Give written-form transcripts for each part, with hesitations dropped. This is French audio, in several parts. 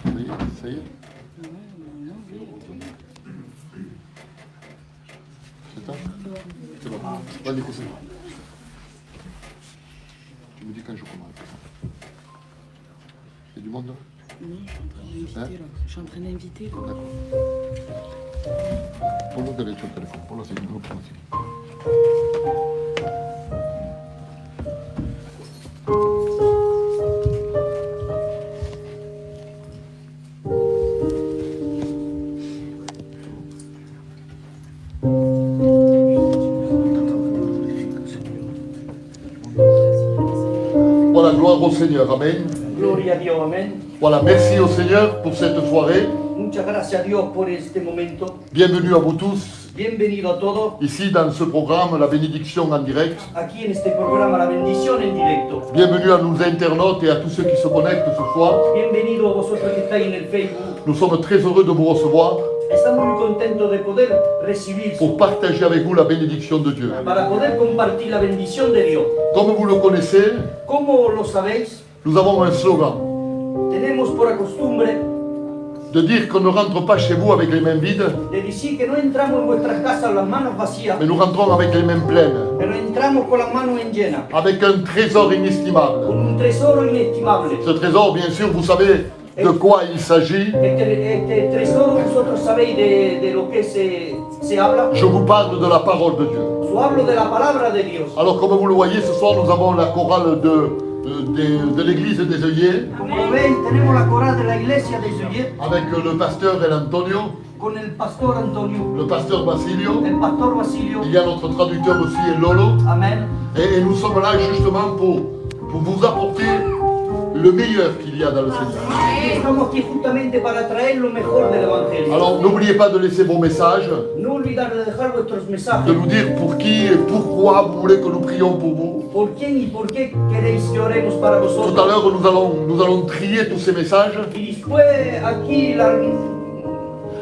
Oui, ça y est. C'est ça? C'est bon. Vas-y, continue. Tu me dis quand je commence. Il y a du monde là? Non, je suis en train d'inviter. D'accord. Ponlo derecho el teléfono. Ponlo así, no lo pongo así. Voilà, gloire au Seigneur, Amen. Gloria a Dios, amén. Voilà, merci au Seigneur pour cette soirée. Muchas gracias a Dios por este momento. Bienvenue à vous tous, Bienvenido a todos. ici dans ce programme, la bénédiction en direct. Aquí en este programa La Bendición en directo. Bienvenue à nos internautes et à tous ceux qui se connectent ce soir. Bienvenido a vosotros que estáis en el Facebook. Nous sommes très heureux de vous recevoir Estamos muy contentos de poder recibir pour partager avec vous la bénédiction de Dieu. para poder compartir la bendición de Dios. Comme vous le connaissez, Como lo sabéis, nous avons un slogan tenemos por costumbre de dire qu'on ne rentre pas chez vous avec les mains vides, de decir que no entramos en vuestras casas con las manos vacías, mais nous rentrons avec les mains pleines, pero entramos con las manos en llenas, avec un trésor inestimable. con un tesoro inestimable. Ce trésor, bien sûr, vous savez de quoi il s'agit. Este tesoro, vosotros sabéis de lo que se habla. Je vous parle de la parole de Dieu. Yo hablo de la palabra de Dios. Alors, comme vous le voyez, ce soir, nous avons la chorale de l'église des œillets, Como veis, tenemos la coral de la iglesia de Zuyet avec le pasteur El Antonio, con el pastor Antonio, le pasteur Basilio. el pastor Basilio. Il y a notre traducteur aussi, Lolo. Amén. Et nous sommes là justement pour vous apporter le meilleur qu'il y a dans le Seigneur. Estamos aquí justamente para traer lo mejor del Evangelio. Alors, n'oubliez pas de laisser vos messages, No olvidar de dejar vuestros mensajes. de nous dire pour qui et pourquoi vous voulez que nous prions pour vous. ¿Por quién y por qué queréis que oremos para Tout à vosotros? l'heure, nous allons trier tous ces messages Y después aquí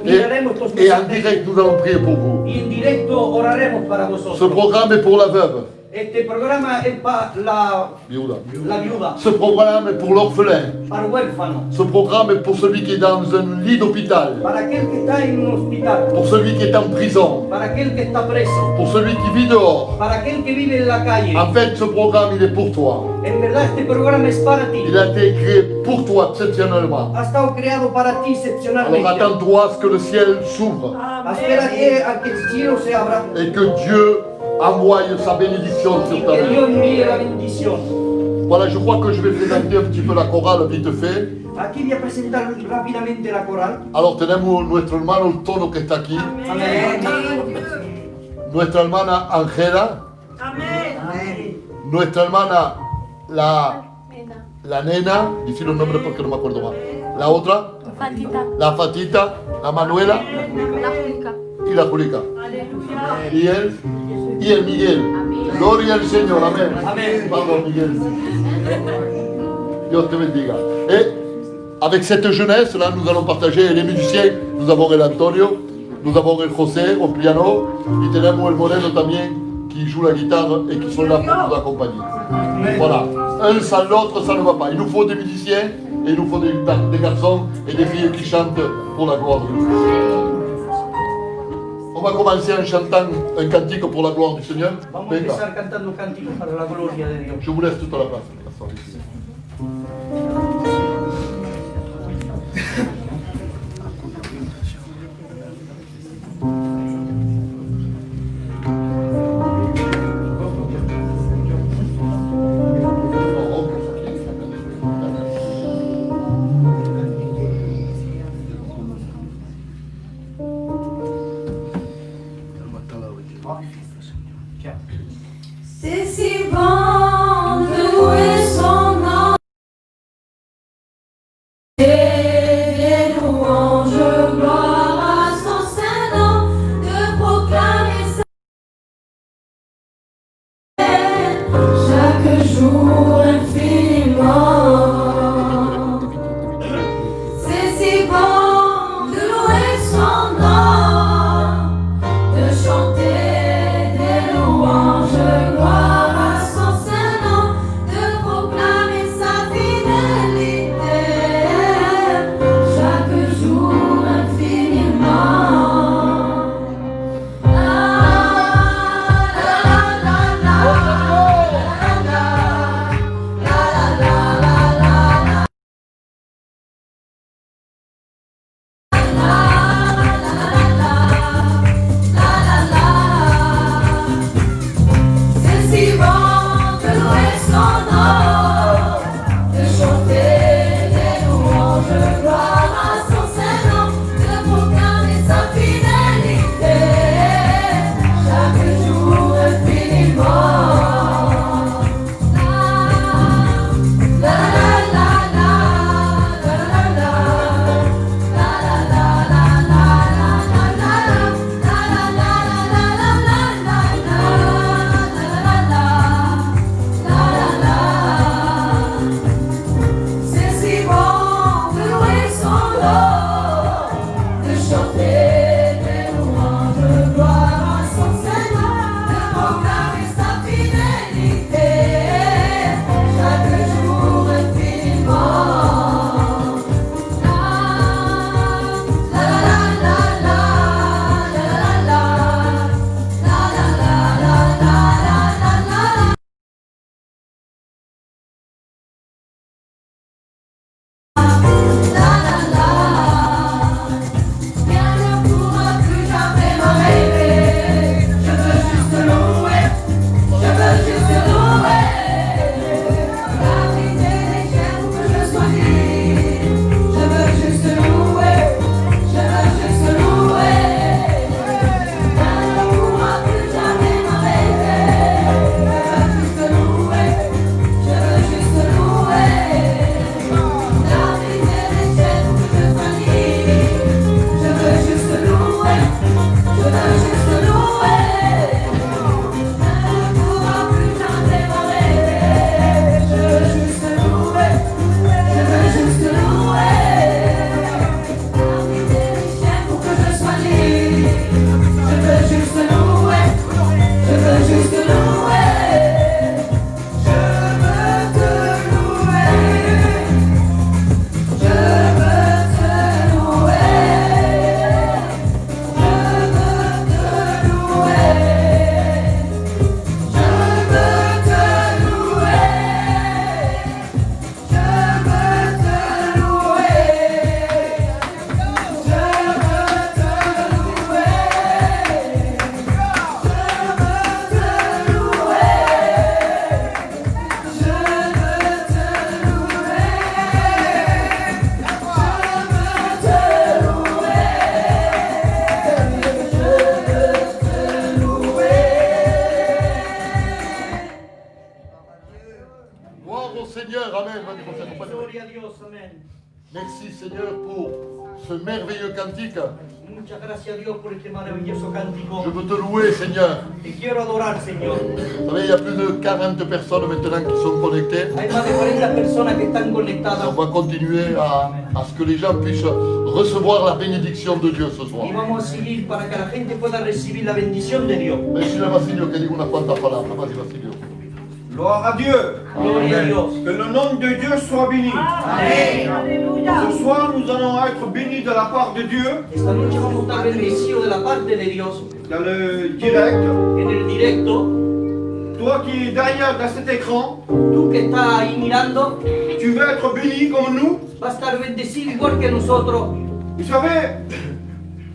miraremos estos et en mensajes. direct, nous allons prier pour vous. Y en directo oraremos para Ce vosotros. programme est pour la veuve, Este programa es para la viuda, ce programme est pour l'orphelin, para el huérfano, ce programme est pour celui qui est dans un lit d'hôpital, para aquel que está en un hospital, pour celui qui est en prison, para aquel que está preso, pour celui qui vit dehors. para aquel que vive en la calle. En fait, ce programme, il est pour toi. En verdad este programa es para ti. Il a été créé pour toi, exceptionnellement. Ha estado creado para ti Alors excepcionalmente. attends-toi à ce que le ciel s'ouvre Espera a que el cielo se abra et que Dieu envoie sa bénédiction y sur ta que vie. Dios envíe la bendición. Voilà, je crois que je vais présenter un petit peu la chorale vite fait. Aquí voy a presentar rápidamente la coral. Alors tenemos nuestro hermano Tono que está aquí, Amén. nuestra hermana Angela, nuestra hermana la nena, decir los nombres porque no me acuerdo más, la otra, Fatita, la Fatita, la Manuela la Julica. y la Julica. Y el Miguel. Gloria al Señor, amén. Amén. Vamos, Miguel. Dios te bendiga. Et avec cette jeunesse, là, nous allons partager les musiciens. Nous avons el Antonio, nous avons el José au piano, y tenemos el Moreno también, qui joue la guitare et qui sont là pour nous accompagner. Voilà. Un sans l'autre, ça ne va pas. Il nous faut des musiciens et il nous faut des garçons et des filles qui chantent pour la gloire de Dieu. On va commencer en chantant un cantique pour la gloire du Seigneur. Vamos a Venga, empezar cantando cánticos para la gloria de Dios. je vous laisse toute la place. C'est si bon de louer son nom et des louanges, gloire à son saint nom, de proclamer sa chaque jour infiniment. Merci Seigneur pour ce merveilleux cantique. Muchas gracias a Dios por este maravilloso cántico. Je veux te louer Seigneur. Te quiero adorar, Señor. Vous savez, il y a plus de 40 personnes maintenant qui sont connectées. Hay más de 40 personas que están On conectadas. va continuer à ce que les gens puissent recevoir la bénédiction de Dieu ce soir. Y vamos a seguir para que la gente pueda recibir la bendición de Dios. Merci Basilio que diga unas cuantas palabras. Vas-y Basilio. Gloire à Dieu. Gloria a Dios. Que le nom de Dieu soit béni. Ce soir, nous allons être bénis de la part de Dieu Esta noche vamos a estar bendecidos de la parte de Dios dans le direct. en el directo. Toi qui es derrière dans cet écran, Tú que estás ahí mirando, tu veux être béni comme nous. vas a estar bendecido igual que nosotros. Vous savez,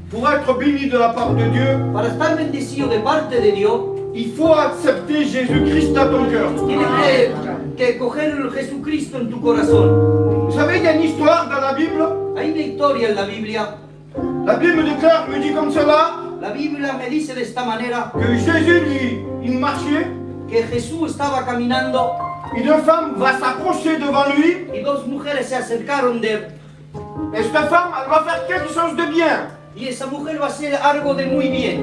pour être béni de la part de Dieu, Para estar bendecido de parte de Dios, il faut accepter Jésus-Christ dans ton cœur. tienes que coger Jesucristo en tu corazón. Vous savez, il y a une histoire dans la Bible. Hay una historia en la Biblia. La Bible me déclare, me dit comme cela, La Biblia me dice de esta manera que Jésus, lui, il marchait, que Jesús estaba caminando et deux femmes vont s'approcher devant lui, y dos mujeres se acercaron de él. et cette femme, elle va faire quelque chose de bien. Y esa mujer va a hacer algo de muy bien.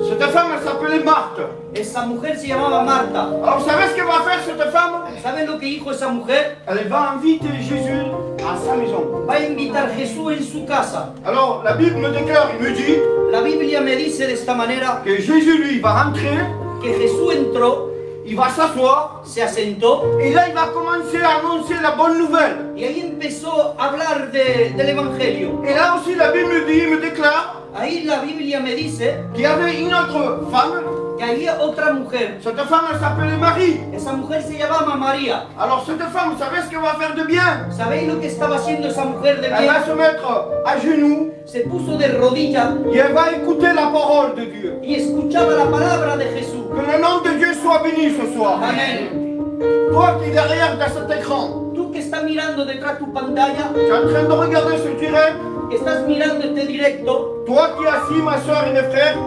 Cette femme, elle s'appelait Marthe. Esa mujer se llamaba Marta. Alors, vous savez ce qu'elle va faire, cette femme? ¿Saben lo que dijo esa mujer? Elle va inviter Jésus à sa maison. Va a invitar a Jesús en su casa. Alors, la Bible me déclare, il me dit La Biblia me dice de esta manera que Jésus, lui, va rentrer, que Jesús entró, il va s'asseoir, se asentó et là, il va commencer à annoncer la bonne nouvelle. y ahí empezó a hablar del Evangelio. Et là aussi, la Bible me dit, me déclare Ahí la Biblia me dice qu'il y avait une autre femme. que había otra mujer. Cette femme, elle s'appelait Marie. Esa mujer se llamaba María. Alors, cette femme, vous savez ce qu'elle va faire de bien? ¿Sabéis lo que estaba haciendo esa mujer de Elle bien? va se mettre à genoux Se puso de rodillas et elle va écouter la parole de Dieu. y escuchaba la palabra de Jesús. Que le nom de Dieu soit béni ce soir. Amén. Toi qui es derrière dans cet écran, Tú que estás mirando detrás de tu pantalla, tu es en train de regarder ce direct. que estás mirando este directo, Toi qui es assis, ma soeur et mes frères,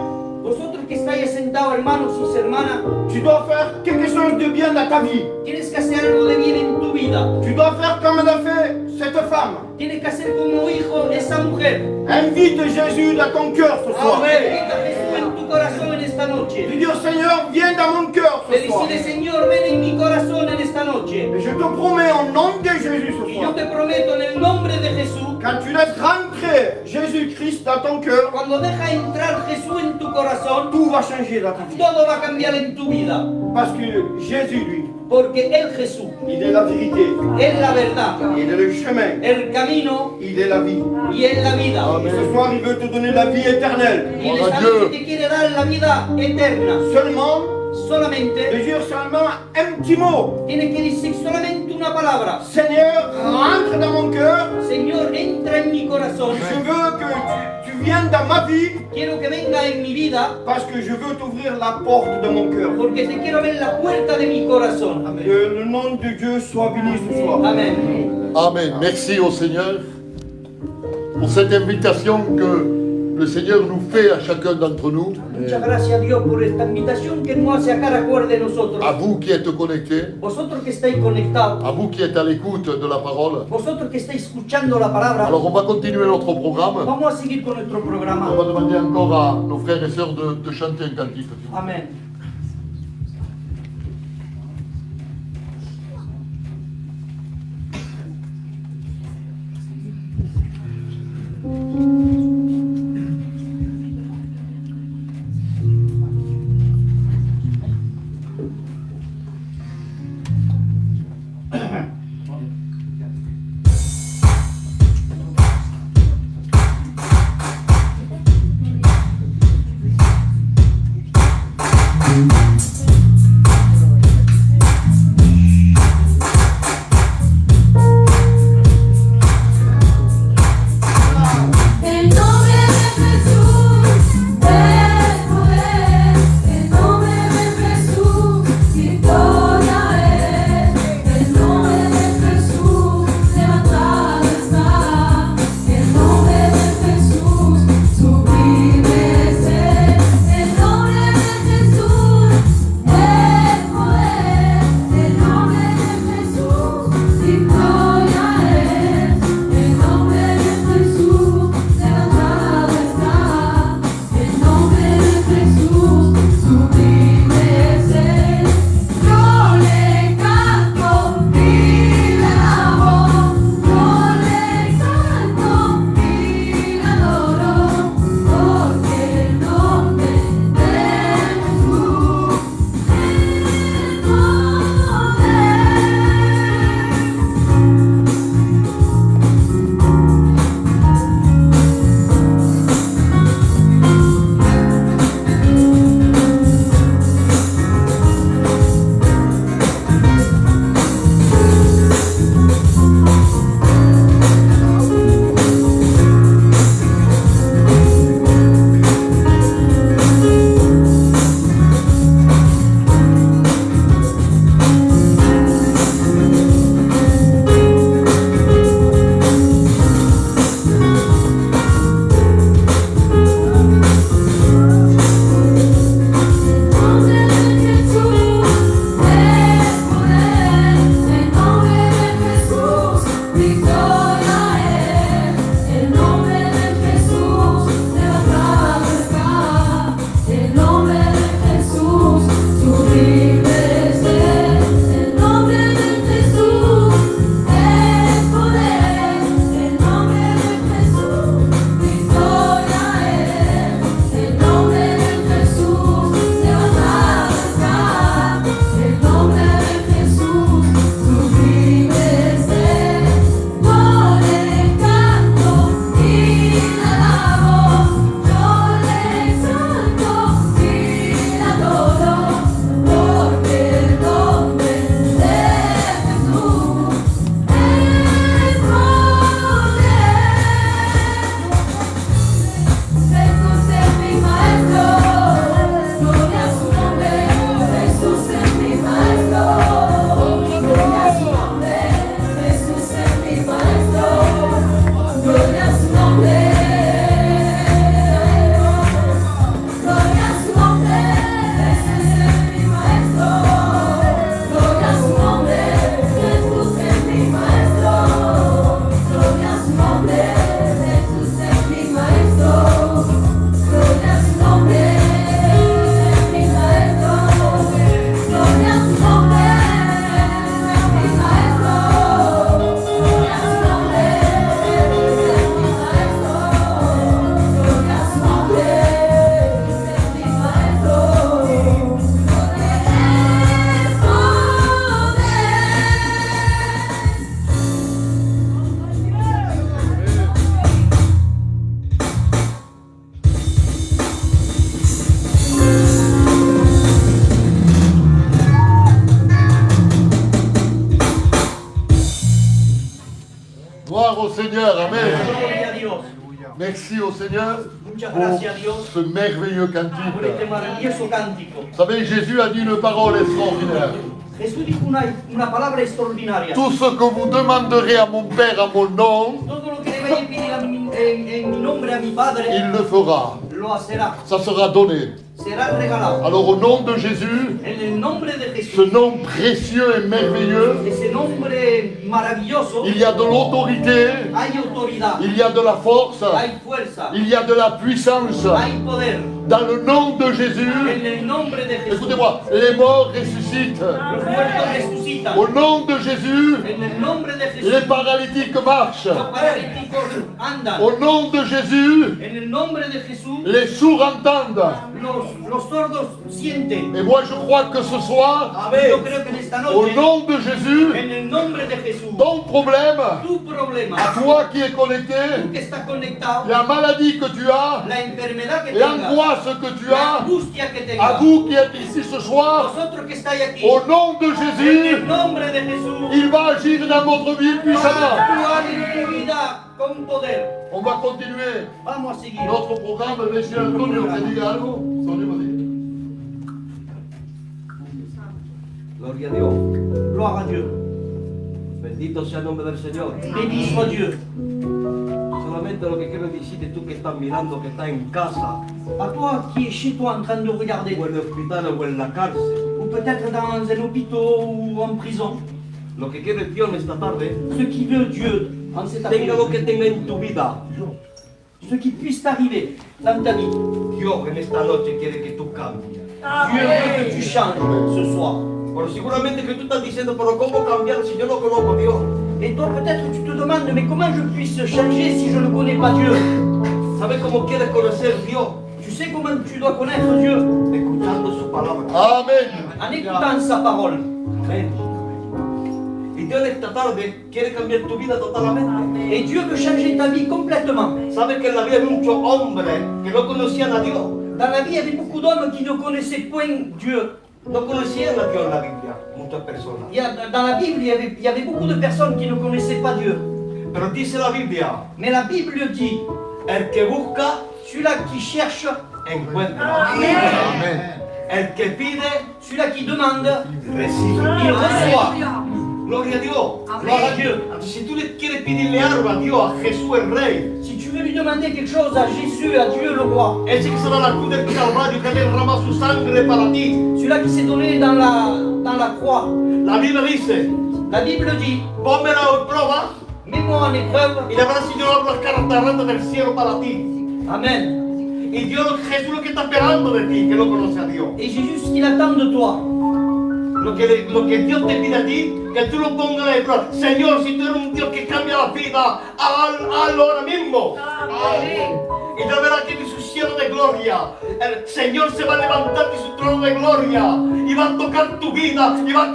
vosotros que estáis sentados, hermanos y hermanas, tu dois faire quelque chose de bien dans ta vie. tienes que hacer algo de bien en tu vida. Tu dois faire comme elle a fait cette femme. Tienes que hacer como hijo esa mujer. Invite Jésus dans ton cœur ce soir. Invita a Jesús en tu corazón en esta noche. Tu dis au Seigneur, viens dans mon cœur Le ce soir. decide, Señor, ven en mi corazón en esta noche. Et je te promets au nom de Jésus ce Y yo soir, te prometo en el nombre de Jesús, quand tu laisses rentrer Jésus-Christ dans ton cœur, cuando deja entrar Jesús en tu corazón, tout va changer dans ta vie. todo va a cambiar en tu vida. Parce que Jésus, lui, Porque Él, Jesús, il est la vérité, es la verdad, il est le chemin, el camino il est la vie. y es la vida. Et ce soir, il veut te donner la vie éternelle. Y esta noche te quiere dar la vida eterna. Seulement, Solamente de dire seulement un petit mot. tienes que decir solamente una palabra. Seigneur, rentre dans mon cœur. Señor, entra en mi corazón. Je veux que tu viennes dans ma vie Quiero que venga en mi vida parce que je veux t'ouvrir la porte de mon cœur. porque te quiero ver la puerta de mi corazón. Que le nom de Dieu soit béni ce soir. Amén. Amen. Merci au Seigneur pour cette invitation que le Seigneur nous fait à chacun d'entre nous. Muchas gracias a Dios por esta invitación que nos hace a cada cual de nosotros. À vous qui êtes connectés, Vosotros que estáis conectados, à vous qui êtes à l'écoute de la parole. vosotros que estáis escuchando la palabra, Alors on va continuer notre programme. vamos a seguir con nuestro On programa. va demander encore à nos frères et sœurs de chanter un cantique. Amén. El nombre de Jesús es poder, el nombre de Jesús victoria es, el nombre de Jesús levantado está, el nombre de Jesús sublime es, el nombre de Jesús Seigneur. Amen. Gloria a Dios. Merci au Seigneur Muchas pour gracias a Dios ce merveilleux por este cantique. maravilloso cántico. Vous savez, Jésus a dit une parole extraordinaire. Jesús dijo una palabra extraordinaria. Tout ce que vous demanderez à mon Père en mon nom, Todo lo que le vaya a pedir en mi nombre a mi Padre, il le fera. lo hacerá. Ça sera donné. Será regalado. Alors au nom de Jésus, En el nombre de ce Jesús, nom précieux et merveilleux, ese nombre maravilloso, il y a de l'autorité, hay autoridad, il y a de la force, hay fuerza, il y a de la puissance. hay poder. Dans le nom de Jésus, En el nombre de Jesús, écoutez-moi, les morts ressuscitent. los muertos resucitan. Au nom de Jésus, En el nombre de Jesús, les paralytiques marchent. los paralíticos andan. Au nom de Jésus, En el nombre de Jesús, les sourds entendent. los sordos sienten. Et moi je crois que ce soir, Yo creo que en esta au noche, nom de Jésus, en el nombre de Jesús, ton problème, tu problema, toi qui es connecté, tú que estás conectado, la maladie que tu as, la enfermedad que tengas, l'angoisse que tu la as, angustia que à tengas, vous qui êtes ici ce soir, vosotros que estáis aquí, au nom de en Jésus, el nombre de Jesús, il va agir dans votre vie va a puissamment. actuar en tu vida con poder. On va continuer Vamos a seguir. notre programme. Monsieur Antonio, que diga algo. Antonio, vas-y. Gloria a Dios. Gloire à Dieu. Bendito sea el nombre del Señor. Béni soit Dieu. Solamente lo que quiero decirte tú que estás mirando, que estás en casa, À toi qui es chez toi en train de regarder, o en el hospital o en la cárcel, ou peut-être dans un hôpital ou en prison, lo que quiere Dios en esta tarde, ce qui veut Dieu en cet tenga lo que après-midi, tenga en tu vida. ce qui puisse t'arriver dans ta vie, Dios en esta noche quiere que tú cambies. Dieu veut que tu changes ce soir. Pero seguramente que tú estás diciendo, pero ¿cómo cambiar si yo no conozco a Dios? Et toi peut-être tu te demandes, mais comment je puisse changer si je ne connais pas Dieu? ¿Sabes cómo quieres conocer a Dios? Tu sais comment tu dois connaître Dieu? Escuchando su palabra. Amen. En écoutant sa parole. Amén. Y Dios en esta tarde quiere cambiar tu vida totalmente. Et Dieu veut changer ta vie complètement. ¿Sabes que en la vida hay muchos hombres que no conocían a Dios? Dans la vie, il y avait beaucoup d'hommes qui ne connaissaient point Dieu. No conocían a Dios en la Biblia, muchas personas. Dans la Bible, il y avait beaucoup de personnes qui ne connaissaient pas Dieu. Pero dice la Biblia, Mais la Bible dit, el que busca, celui-là qui cherche, encuentra. Amen. El que pide, celui-là qui demande, recibe. il reçoit. Gloria a Dios. Gloire à Dieu. Entonces, si tú le quieres pedirle algo a Dios, a Jesús el Rey, Si tu veux lui demander quelque chose à Jésus, à Dieu le roi, ese que será la cruz del Calvario, que derrama su sangre para ti. celui-là qui s'est donné dans la croix, La Biblia dice, la Bible dit, pónmela en prueba mets-moi en épreuve. y la verás si yo abro las caras del cielo para ti. Amen. Y Dios, Jesús lo que está esperando de ti, que no conoce a Dios. Et Jésus, ce qu'il attend de toi, Lo que Dios te pide a ti, que tú lo pongas en prueba. Señor, si tú eres un Dios que cambia la vida, hazlo ahora mismo. Y ya verás que de su cielo de gloria, el Señor se va a levantar de su trono de gloria y va a tocar tu vida y va a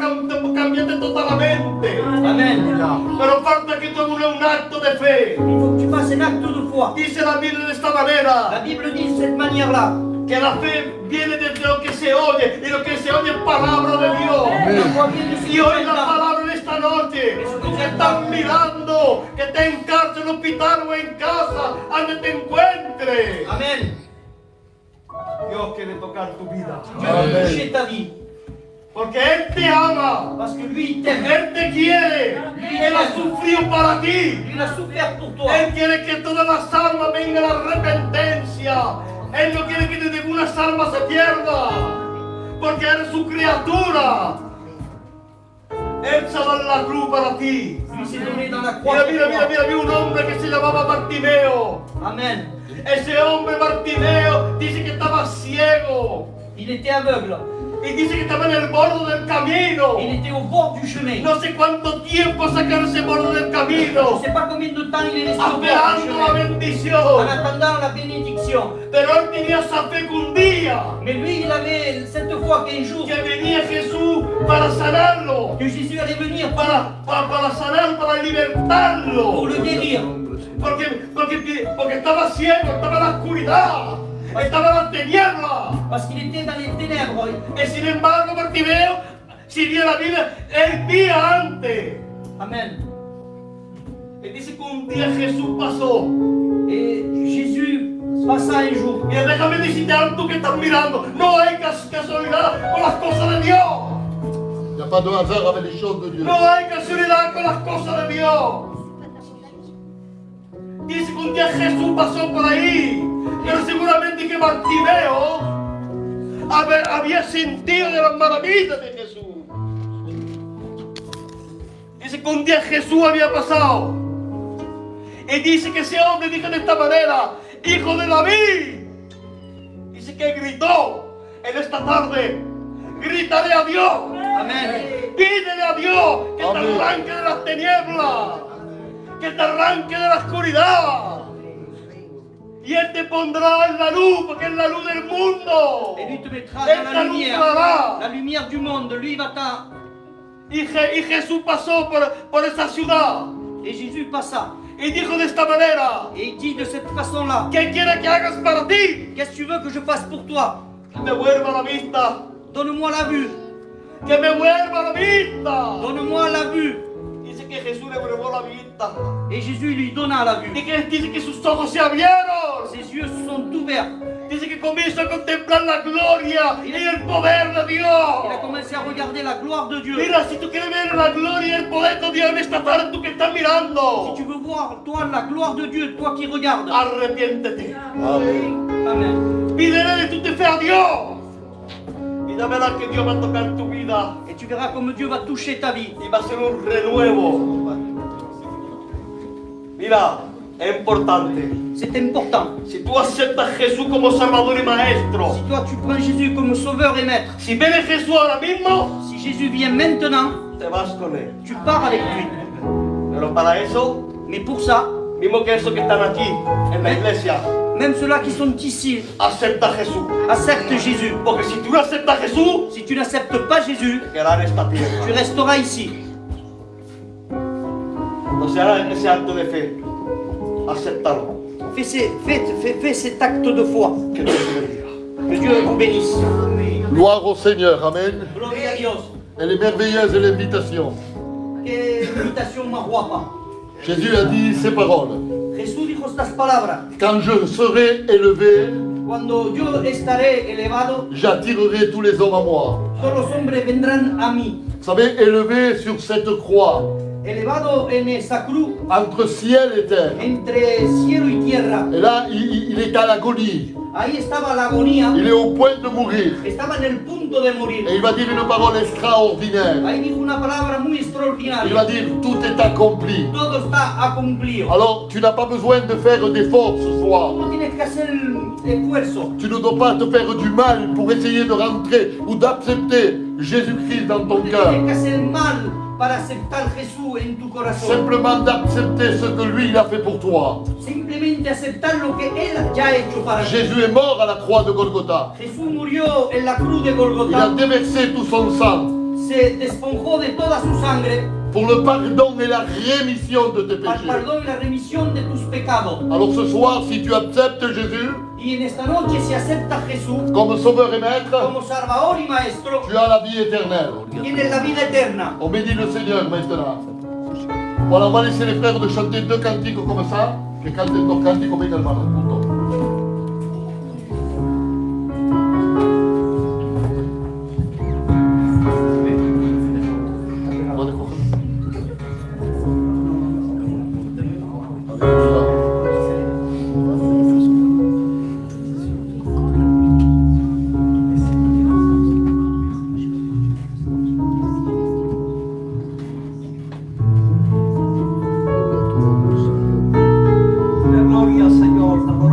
cambiarte totalmente. Amen. Pero falta que tú hagas un acto de fe. Il faut que tu fasses un acte de foi. Dice la Biblia de esta La manera, Bible dit de cette manière-là, que la fe viene desde lo que se oye y lo que se oye es palabra de Dios. la foi vient de ce Y que hoy tu la entends. palabra en esta noche, tú que estás mirando, que estés en cárcel, en hospital o en casa, donde te encuentres. Amen. Dios quiere tocar tu vida, Dieu veut toucher ta vie. porque Él te ama, Parce que lui, il t'aime. Él te quiere, Él ha sufrido para ti. Il a souffert pour toi. Él quiere que todas las almas vengan a la arrepentencia. Él no quiere que de ninguna alma se pierda, porque eres su criatura. Él se va en la cruz para ti. Lui s'est donné dans la croix. Mira, pour toi. había un hombre que se llamaba Bartimeo. Amen. Ese hombre Bartimeo dice que estaba ciego Il était aveugle. y dice que estaba en el borde del camino. Il était au bord du chemin. No sé cuánto tiempo sacar ese borde del Je camino, ne sais pas combien de temps il est resté au bord du esperando la chemin. En bendición. attendant la bénédiction. Pero él tenía esa fe que un día Mais lui, il avait cette foi qu'un jour, que venía Jesús para sanarlo, que Jésus allait venir para sanar, para libertarlo. pour le guérir. Porque estaba ciego, estaba en la oscuridad, estaba en la tiniebla. Parce qu'il était dans les ténèbres. Y sin embargo, Bartimeo, si bien la Biblia, él vía antes. Amen. Y dice que un día Jesús pasó. Et Jésus passa un jour. Y déjame decirte algo tú que estás mirando. No hay casualidad con las cosas de Dios. Il n'y a pas de hasard avec les choses de Dieu. No hay casualidad con las cosas de Dios. Dice que un día Jesús pasó por ahí. Pero seguramente que Bartimeo había sentido de las maravillas de Jesús. Dice que un día Jesús había pasado. Y dice que ese hombre dijo de esta manera: Hijo de David. Dice que gritó en esta tarde: gritaré a Dios. Amen. Pídele a Dios que te Amén. arranque de las tinieblas, que te arranque de la oscuridad. Y Él te pondrá en la luz, porque es la luz del mundo. Et lui te mettra Él dans te la alumbrará. lumière du monde. Lui va Y Jesús pasó por esa ciudad Et Jésus passa. y dijo de esta manera: Et il dit de cette façon-là: ¿Qué quieres que hagas para ti? qu'est-ce que tu veux que je fasse pour toi? Que me vuelva la vista, Donne-moi la vue. que me vuelva la vista. Donne-moi la vue. Dice que Jesús le vuelve la vista. Et Jésus lui donna la vue. Y que dice que sus ojos se abrieron. Ses yeux se sont ouverts. Dice que comienza a contemplar la gloria y el poder de Il a Dios. commencé à regarder la gloire de Dieu. Mira, si tú quieres ver la gloria y el poder de Dios en esta tarde, tú que estás mirando, Si tu veux voir, toi, la gloire de Dieu, toi qui regardes. arrepiéntete. Amen. Pídele de tu fe a Dios. Y ya verás que Dios va a tocar tu vida Et tu verras comme Dieu va toucher ta vie. y va a ser un renuevo. Mira, es importante. C'est important. Si tú aceptas a Jesús como Salvador y Maestro, Si toi tu prends Jésus comme sauveur et maître, si viene Jesús ahora mismo, si Jésus vient maintenant, te vas con Él. tu pars avec lui. Pero para eso, Mais pour ça, mismo que esos que están aquí en la iglesia, même ceux-là qui sont ici, acepta a Jesús. accepte Jésus. Porque si tú no aceptas a Jesús, Si tu n'acceptes pas Jésus, te quedarás en esta tu tierra. resteras ici. Entonces haga ese acto de fe. Acéptalo. Fais cet acte de foi. Que Dios te bendiga. Que Dieu vous bénisse. Gloire au Seigneur, Amen. Gloria a Dios. Elle est merveilleuse l'invitation. Qué invitación más guapa. Jésus a dit ces paroles. Jesús dijo estas palabras: Quand je serai élevé, cuando yo estaré elevado, j'attirerai tous les hommes à moi. todos los hombres vendrán a mí. Vous savez, élevé sur cette croix, Elevado en esa cruz, entre ciel et terre. entre cielo y tierra. Et là, il est à l'agonie. Ahí estaba la agonía. Il est au point de mourir. Estaba en el punto de Et morir. il va dire une parole extraordinaire. Ahí dijo una palabra muy Il va extraordinaria. dire, tout est accompli. Todo está acumplido. Alors, tu n'as pas besoin de faire d'efforts ce soir. No tienes que hacer esfuerzo. Tu ne dois pas te faire du mal pour essayer de rentrer ou d'accepter Jésus-Christ dans ton No cœur. tienes que hacer mal para aceptar Jesús en tu corazón. Simplement d'accepter ce que lui, il a fait pour toi. Simplemente aceptar lo que Él ya ha hecho para ti. Jésus est mort à la croix de Golgotha. Jesús murió en la cruz de Il a Golgotha. déversé tout son sang Se desponjó de toda su sangre pour le pardon et la rémission de tes para el péchés. perdón y la remisión de tus pecados. Alors ce soir, si tu acceptes Jésus Y en esta noche, si aceptas a Jesús comme sauveur et maître, como Salvador y Maestro, tu as la vie éternelle. tienes la vida eterna. On bénit le Seigneur maintenant. Voilà, on va laisser les frères de chanter 2 cantiques comme ça. Que canten 2 cantiques como hermano. Punto. La gloria, Señor, la gloria.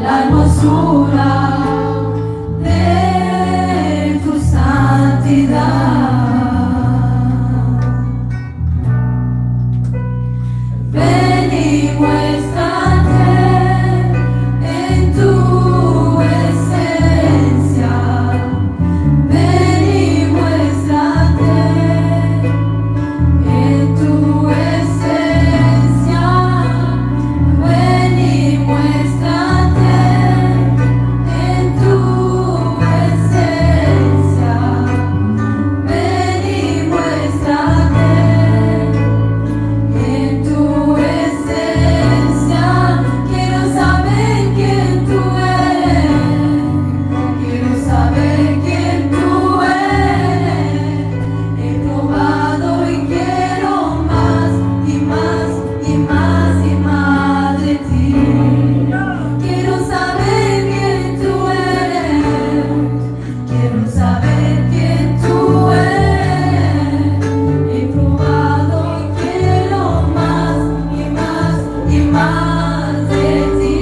la hermosura de tu santidad. Ven y muéstrate en tu esencia. Ven y muéstrate en tu esencia. Ven y muéstrate en tu esencia. Ven y muéstrate en tu esencia. Quiero saber quién tú eres. Quiero saber quién tú eres. He probado y quiero más y más y más y más de ti. Quiero saber quién tú eres. Quiero saber quién tú eres. He probado y quiero más y más y más de ti.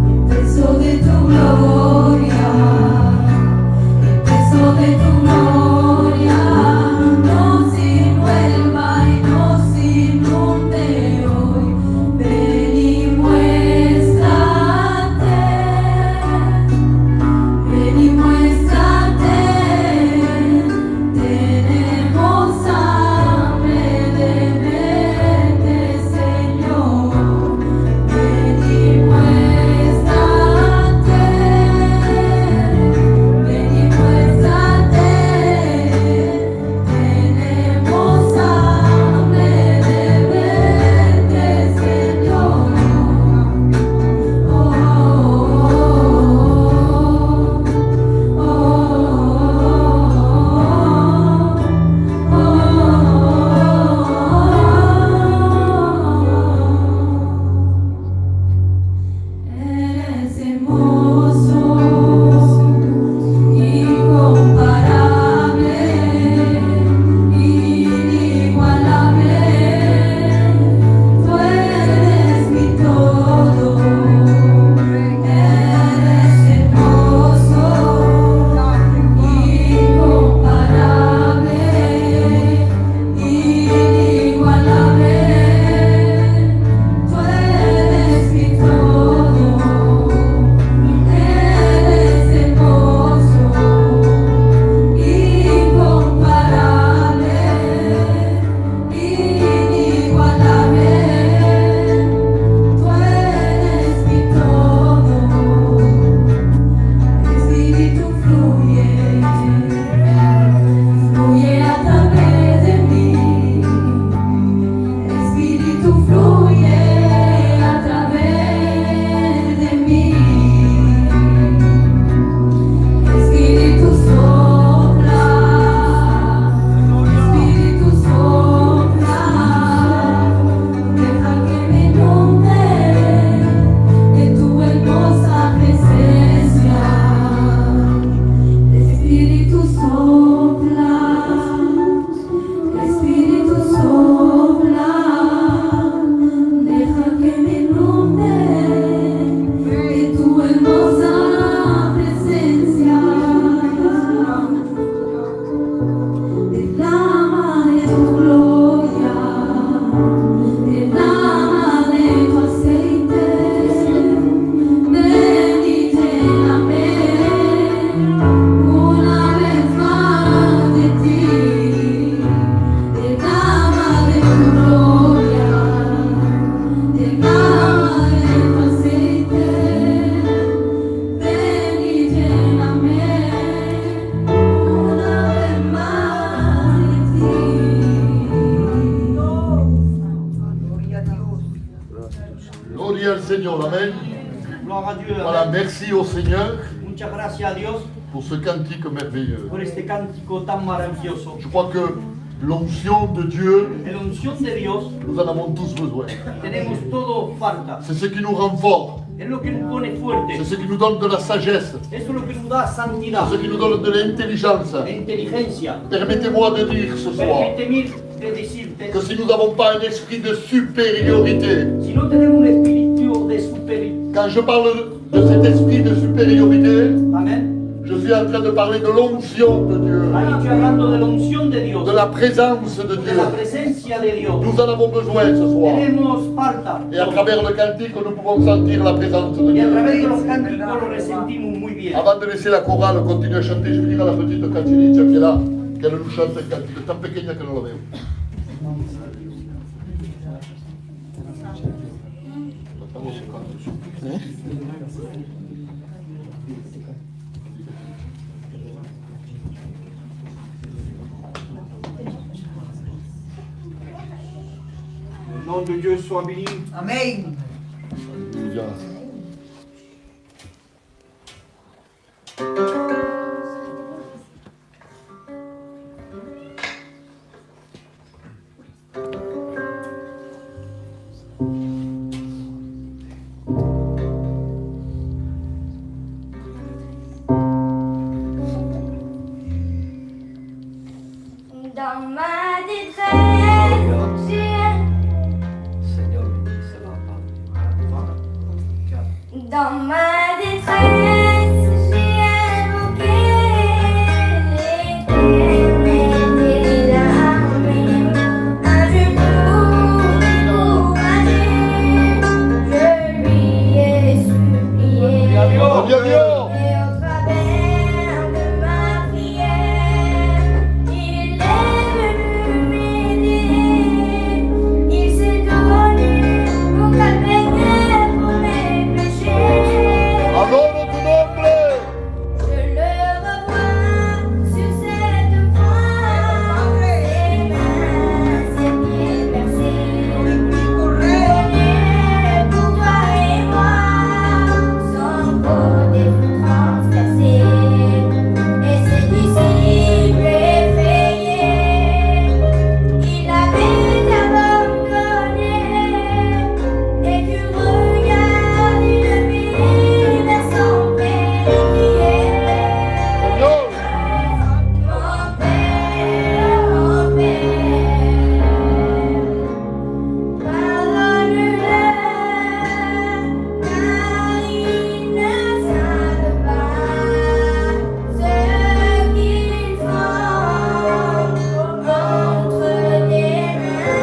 El peso de tu gloria, el peso de tu gloria, nos envuelva y nos inunde hoy. Ven y muéstrate, ven y muéstrate. Tenemos hambre de verte, Señor. Ven y muéstrate, ven y muéstrate. Tenemos hambre de verte, Señor. Eres hermoso, incomparable, inigualable. Tú eres mi todo. Eres hermoso, incomparable, inigualable. Tú eres mi todo. Eres hermoso, incomparable, inigualable. Tú eres mi todo. Espíritu fluye, fluye a través de mí. Espíritu fluye a través de mí. Espíritu sopla, Espíritu sopla. Deja que me inunde de tu hermosa presencia. Espíritu sopla, Espíritu sopla. Deja que me inunde de tu hermosa presencia. Derrama de tu gloria, derrama de tu aceite. Ven y lléname una vez más de ti. Derrama de tu gloria, derrama de tu aceite. Ven y lléname una vez más de ti. Gloria al Señor, Amen. Gloire à Dieu. Voilà, merci au Seigneur Muchas gracias a Dios pour ce cantique merveilleux. por este cántico tan maravilloso. Je crois que l'onction de Dieu, En la unción de Dios nous en avons tous besoin. tenemos todo falta. C'est ce qui nous rend forts. Es lo que nos pone fuerte. C'est ce qui nous donne de la sagesse. Eso es lo que nos da santidad, C'est ce qui nous donne de l'intelligence. inteligencia. Permettez-moi de dire ce soir Permíteme de decirte, que si nous n'avons pas un esprit de supériorité, si no tenemos un espíritu Quand je parle de cet esprit de supériorité, Amén. je suis en train de parler de l'onction de Dieu, Ahí estoy hablando de la unción de Dios, de la présence de de Dieu. la presencia de Dios. Nous en avons besoin ce soir. Tenemos falta. Et à travers le cantique, nous pouvons sentir la présence de Y a Dieu. través de los cánticos lo resentimos muy bien. Avant de laisser la chorale continuer à chanter, je vais dire à la petite Cacinicia qui est là, qu'elle nous chante un cantique tan pequeña que no lo veo. Le nom de Dieu soit béni. Amen. Alléluia. Dans ma détresse, Señor, bendice la dans ma détresse, j'ai invoqué l'Éternel des armées. Un genou découragé, je lui ai supplié. Adieu, Dieu. Et au travers de ma prière, il est venu m'aider. Il s'est donné pour calmer pour mes péchés. Adore tu nombre. Je le revois sur cette croix, ses mains, ses pieds percés. Connais pour toi et moi, son côté transpercé. Et ses disciples effrayés, il avait abandonné. Et tu regardes une vie vers son Père qui est. Señor. Mon Père, pardonne-le, car ils ne savent pas ce qu'ils font entre tes mains.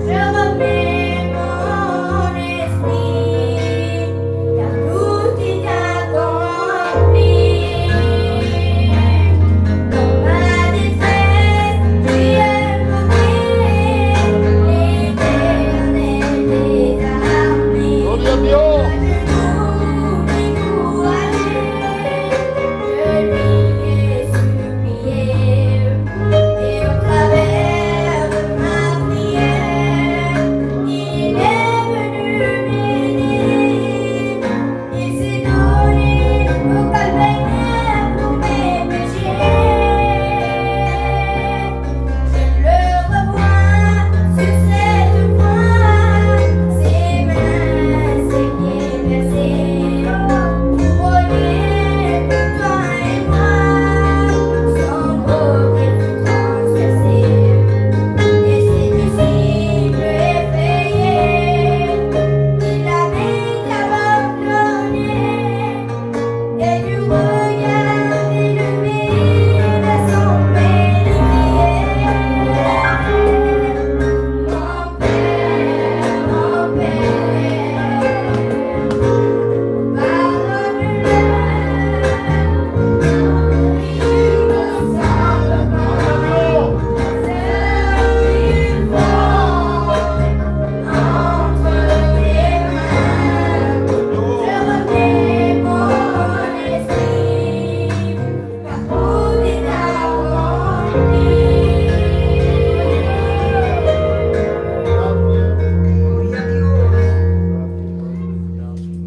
Je remets mon esprit, car tout est accompli. Dans ma détresse, j'ai invoqué l'Éternel des armées. Gloria a Dios. Je lui ai supplié, et au travers de ma prière, il est venu m'aider. Il s'est donné pour calmer pour mes péchés. Je le revois sur cette croix, ses mains, ses pieds percés. Couronné pour toi et moi, son côté transpercé. Et ses disciples effrayés, il avait abandonné. Et du regard élevé vers son Père qui est. Mon Père,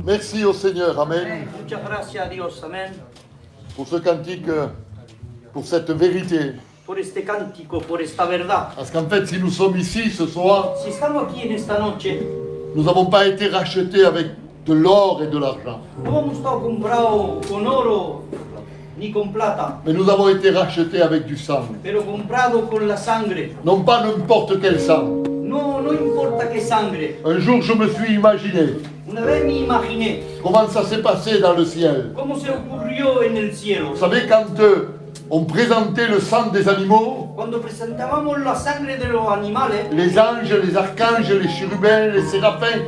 Merci au Seigneur, Amen, Muchas gracias a Dios, amén, pour ce cantique, pour cette vérité. por este cántico, por esta verdad. Parce qu'en fait, si nous sommes ici ce soir, Si estamos aquí en esta noche, nous n'avons pas été rachetés avec de l'or et de l'argent, no hemos estado comprados con oro ni con plata, mais nous avons été rachetés avec du sang. pero comprados con la sangre. Non pas n'importe quel sang, No no importa qué sangre. Un jour, je me suis imaginé Una vez me imaginé comment ça s'est passé dans le ciel. cómo se ocurrió en el cielo. Vous savez, quand on présentait le sang des animaux, Cuando presentábamos la sangre de los animales, les anges, les archanges, les chérubins, les séraphins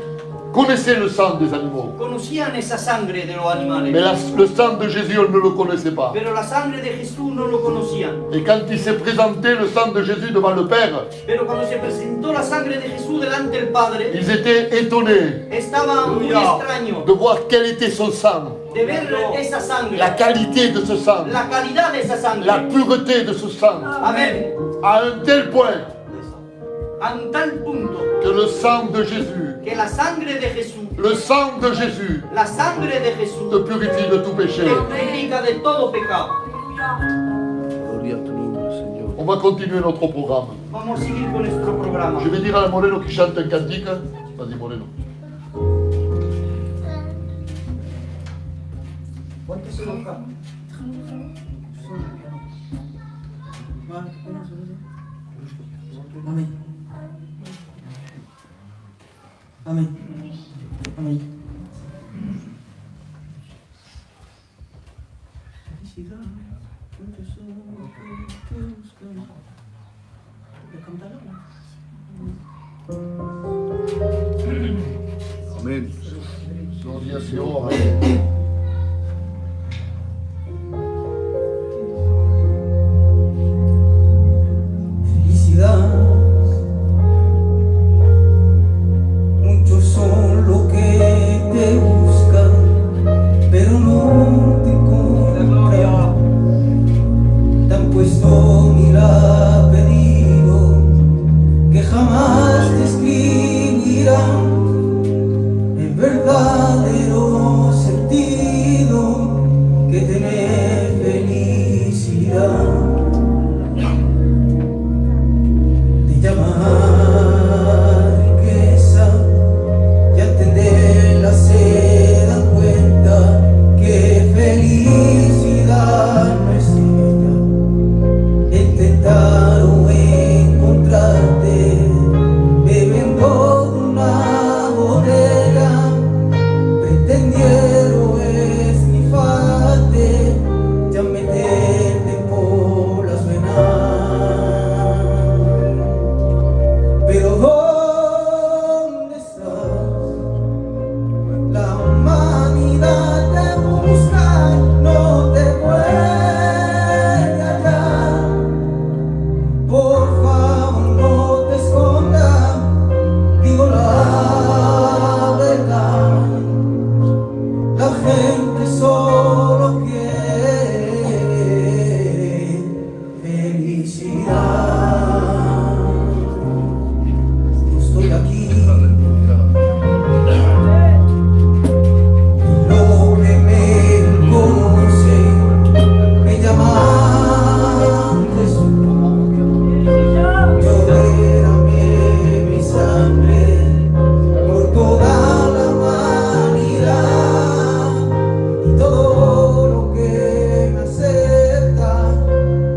connaissaient le sang des animaux. conocían esa sangre de los animales. Mais le sang de Jésus, on ne le connaissait pas. Pero la sangre de Jesús no lo conocían. Et quand il s'est présenté le sang de Jésus devant le Père, Pero cuando se presentó la sangre de Jesús delante del Padre, ils étaient étonnés estaban muy extraños de voir quel était son sang, de ver esa sangre, la qualité de ce sang, la calidad de esa la sangre. pureté de ce sang, Amén. à un tel point A un tal punto que le sang de Jésus, que la sangre de Jesús, le sang de Jésus la sangre de Jesús, te purifie de tout péché. te purifica de todo pecado. On va continuer notre programme. Vamos a seguir con nuestro programa. Je vais dire à Moreno qui chante un cantique. Vas-y Moreno. Cuénteselo acá. Amén. Amén. Amén. Felicidad, muchos son los que te buscan. ¿Le cantará? Amén. Gloria al Señor. Amén. Muchos son los que te buscan, pero no te encuentran. Te han puesto mil apellidos que jamás te escribirán el verdadero sentido que tener felicidad. Llamar riqueza y al entenderla se dan cuenta que felicidad no es ella. Intentaron encontrarte bebiendo de una bodega, pretendieron esnifarte, ya meterte por las venas. Pero ¿dónde estás? La humanidad te busca, no te puede hallar. Por favor no te escondas, digo la verdad. La gente solo quiere felicidad. Estoy aquí, lo que me conoce me llaman Jesús. Yo derramé mi sangre por toda la humanidad, y todo lo que me acerca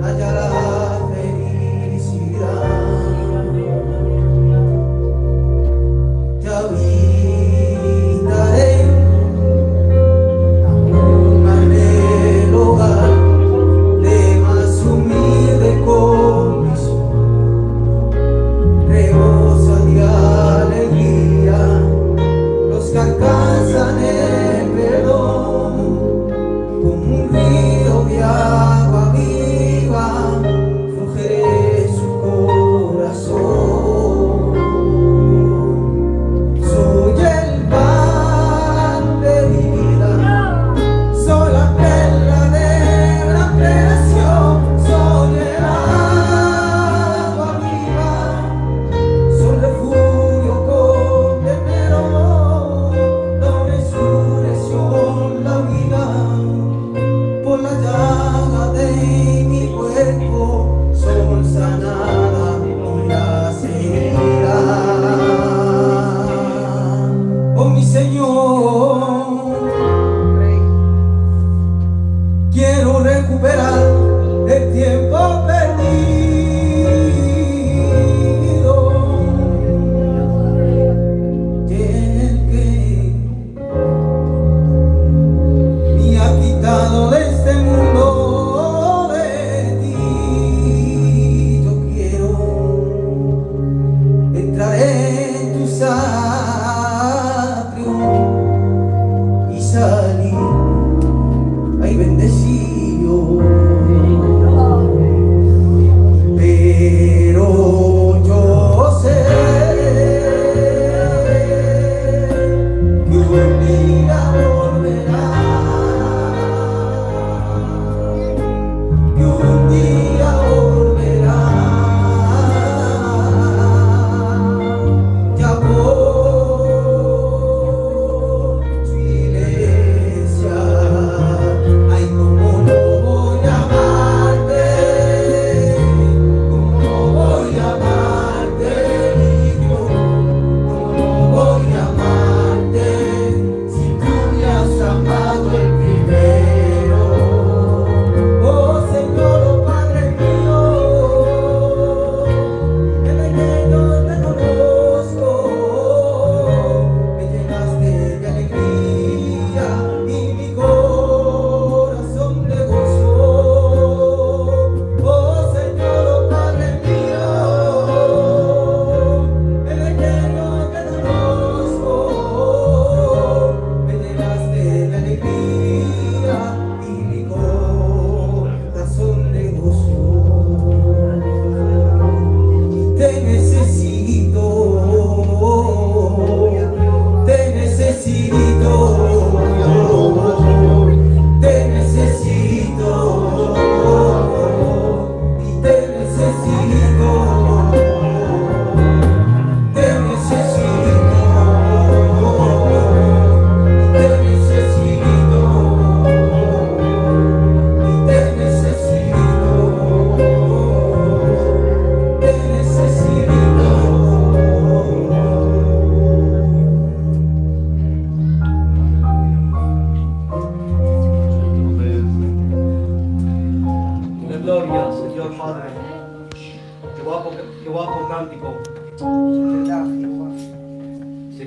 hallará felicidad. Te habitaré aún en el hogar de más humilde condición, rebosa de alegría los que alcanzan el perdón, como un río de agua viva fluye su corazón. Soy el pan de vida, soy la perla de gran creación, soy el agua viva, soy refugio con temor, donde su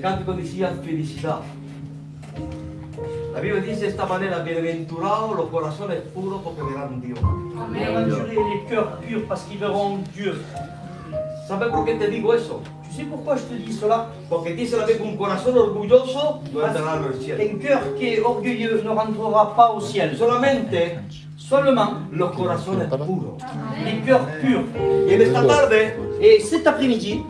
cántico decía felicidad. La Biblia dice de esta manera, bienaventurados los corazones puros porque verán Dios. Bienventurés les cœurs purs parce qu'ils verront Dieu. ¿Sabes por qué te digo eso? Tu sais pourquoi je te dis cela? Porque dice la Biblia que un corazón orgulloso no entrará en el cielo. Un cœur qui est orgueilleux ne rentrera pas au ciel. Solamente Seulement los corazones puros. les cœurs purs. Y en esta tarde, Et cet après-midi,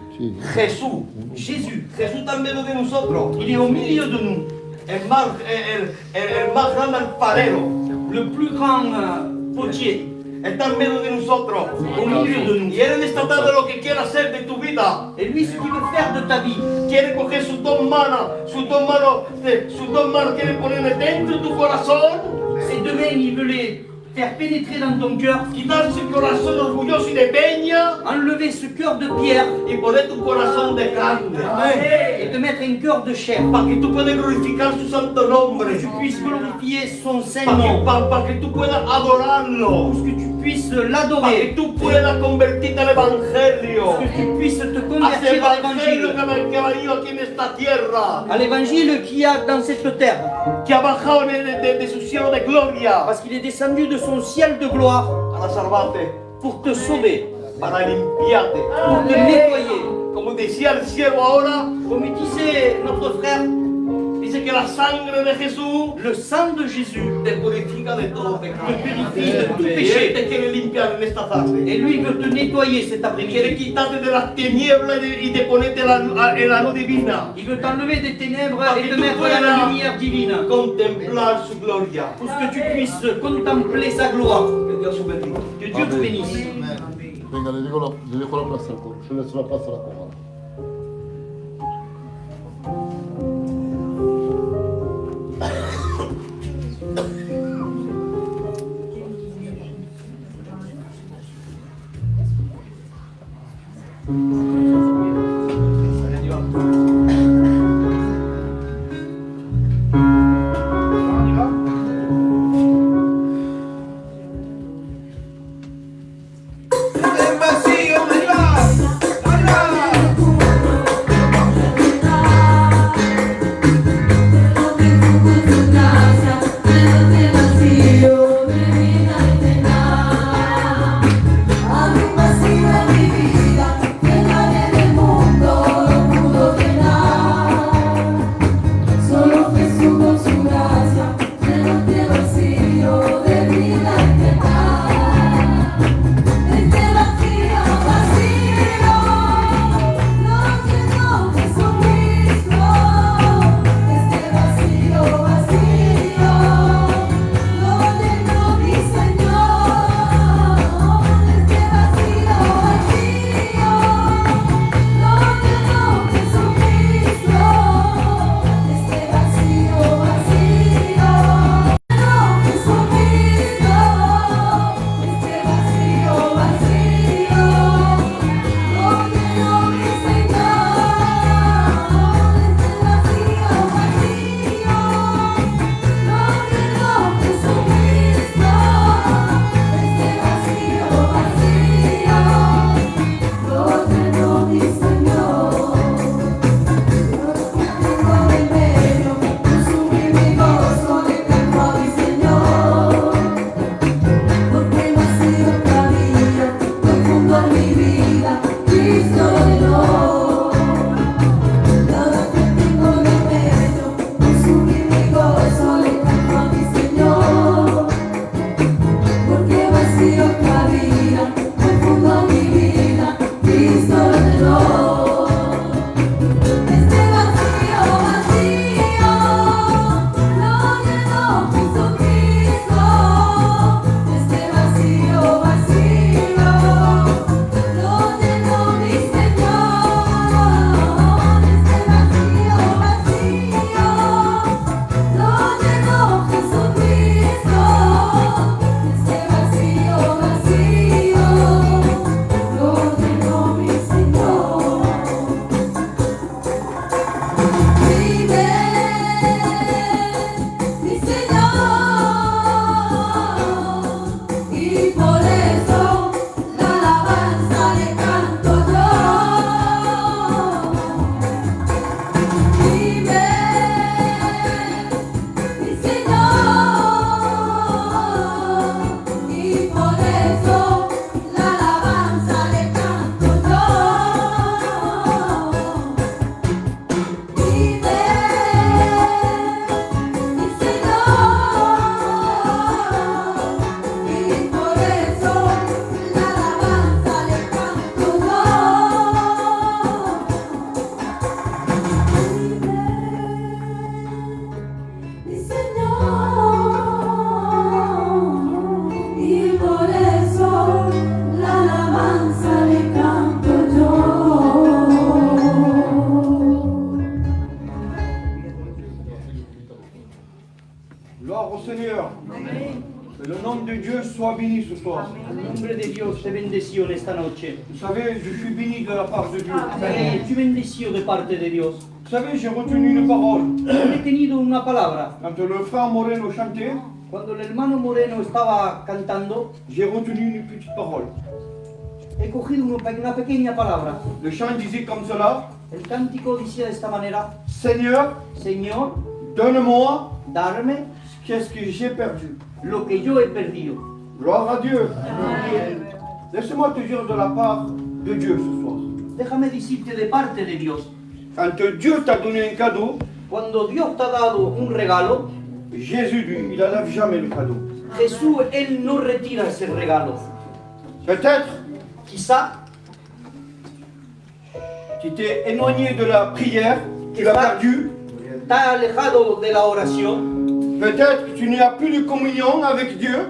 Jesús Jésus, está en medio de nosotros. il est au milieu de nous. El más grande alfarero Le plus grand potier está en medio de nosotros. au milieu de nous. Y Él en esta tarde lo que quiere hacer de tu vida, Et lui, ce qu'il veut faire de ta vie, quiere coger sus dos manos, quiere ponerle dentro de tu corazón, ses deux mains, il veut les faire pénétrer dans ton cœur, quitar ese corazón orgulloso y de peña enlever ce cœur de pierre y poner tu corazón de carne. et te mettre un cœur de chair, Para que tú puedas glorificar su santo nombre. que tu puisses glorifier son saint nom, Para que tú puedas adorarlo. pour que tu puisses Para que l'adorer, tú puedas convertirte al evangelio. que tu puisses te Hacia convertir à evangelio l'évangile, que ha venido aquí en esta tierra. à l'évangile qu'il y a dans cette terre, Que ha bajado de su cielo de gloria parce qu'il est descendu de son ciel de gloire para salvarte, pour te sauver, para limpiarte. pour te nettoyer. Como decía el siervo ahora, Comme disait notre frère, dice que la sangre de Jesús le sang de Jésus te purifica de todo pecado. te purifie de tout Y Él péché. te quiere limpiar en esta tarde. Et lui veut te nettoyer cet Quiere après-midi. quitarte de las tinieblas y de ponerte en la luz divina. Il veut t'enlever des ténèbres et te mettre dans la lumière divine. Contemplar su gloria. Pour que tu puisses contempler sa gloire. Que Dios os bendiga. Que Dieu te bénisse. Venga, le dejo la plaza al coro. Je laisse la place à la chorale. ¡En vacío, arriba! ¡Arriba! Gloire au Seigneur. Que le nom de Dieu soit béni ce soir. El nombre de Dios te bendición esta noche. Vous savez, je suis béni de la part de Dieu. Estoy bendecido de parte de Dios. Vous savez, j'ai retenu une parole. He tenido una palabra. Quand le frère Moreno chantait, Cuando el hermano Moreno estaba cantando, j'ai retenu une petite parole. he cogido una pequeña palabra. Le chant disait comme cela: El cántico decía de esta manera: Seigneur, Señor, donne-moi darme qu'est-ce que j'ai perdu. lo que yo he perdido. Gloire à Dieu. Laisse-moi te dire de la part de Dieu ce soir. Déjame decirte de parte de Dios. Quand Dieu t'a donné un cadeau, Cuando Dios te ha dado un regalo, Jésus, lui, il n'enlève jamais le cadeau. Jesús, Él no retira ese regalo. Peut-être Quizá tu t'es éloigné de la prière, tu l'as perdu. te has alejado de la oración. Peut-être que tu n'as plus de communion avec Dieu.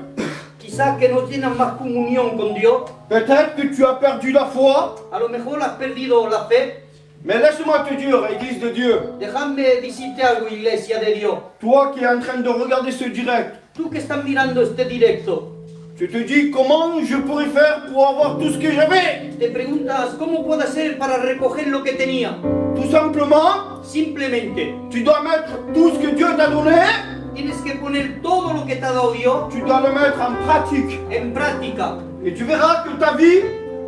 Quizá que no tienes más comunión con Dios. Peut-être que tu as perdu la foi. A lo mejor has perdido la fe. Mais laisse-moi te dire, Église de Dieu, Déjame decirte algo, iglesia de Dios. toi qui es en train de regarder ce direct, Tú que estás mirando este directo, tu te dis comment je pourrais faire pour avoir tout ce que j'avais. te preguntas cómo puedo hacer para recoger lo que tenía. Tout simplement, Simplemente tu dois mettre tout ce que Dieu t'a donné, tienes que poner todo lo que te ha dado Dios tu dois le mettre en pratique. en práctica. Et tu verras que ta vie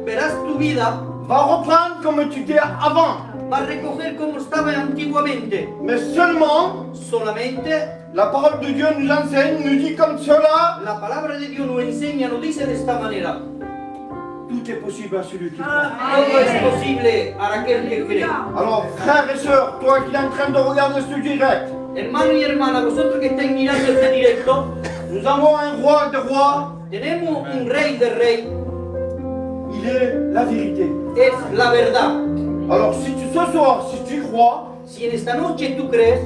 Verás tu vida, va reprendre comme tu étais avant. va a recoger como estaba antiguamente. Mais seulement, Solamente la parole de Dieu nous enseigne, nous dit comme cela, la palabra de Dios nos enseña, nos dice de esta manera. tout est possible à celui qui croit. Todo es posible a aquel que cree. Alors, frères et sœurs, toi qui es en train de regarder ce direct, Hermano y hermana, vosotros que estáis mirando este directo, nous avons un roi de rois, tenemos un rey de rey, il est la vérité. es la verdad. Alors, ce soir, si tu crois, Si en esta noche tú crees,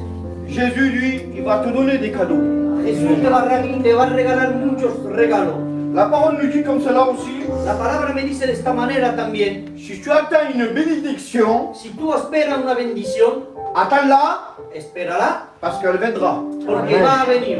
Jésus, lui, il va te donner des cadeaux. Jesús te va a regalar muchos regalos. La parole nous dit comme cela aussi, La palabra me dice de esta manera también. si tu attends une bénédiction, Si tú esperas una bendición, attends-la, espérala, parce qu'elle viendra. porque va a venir.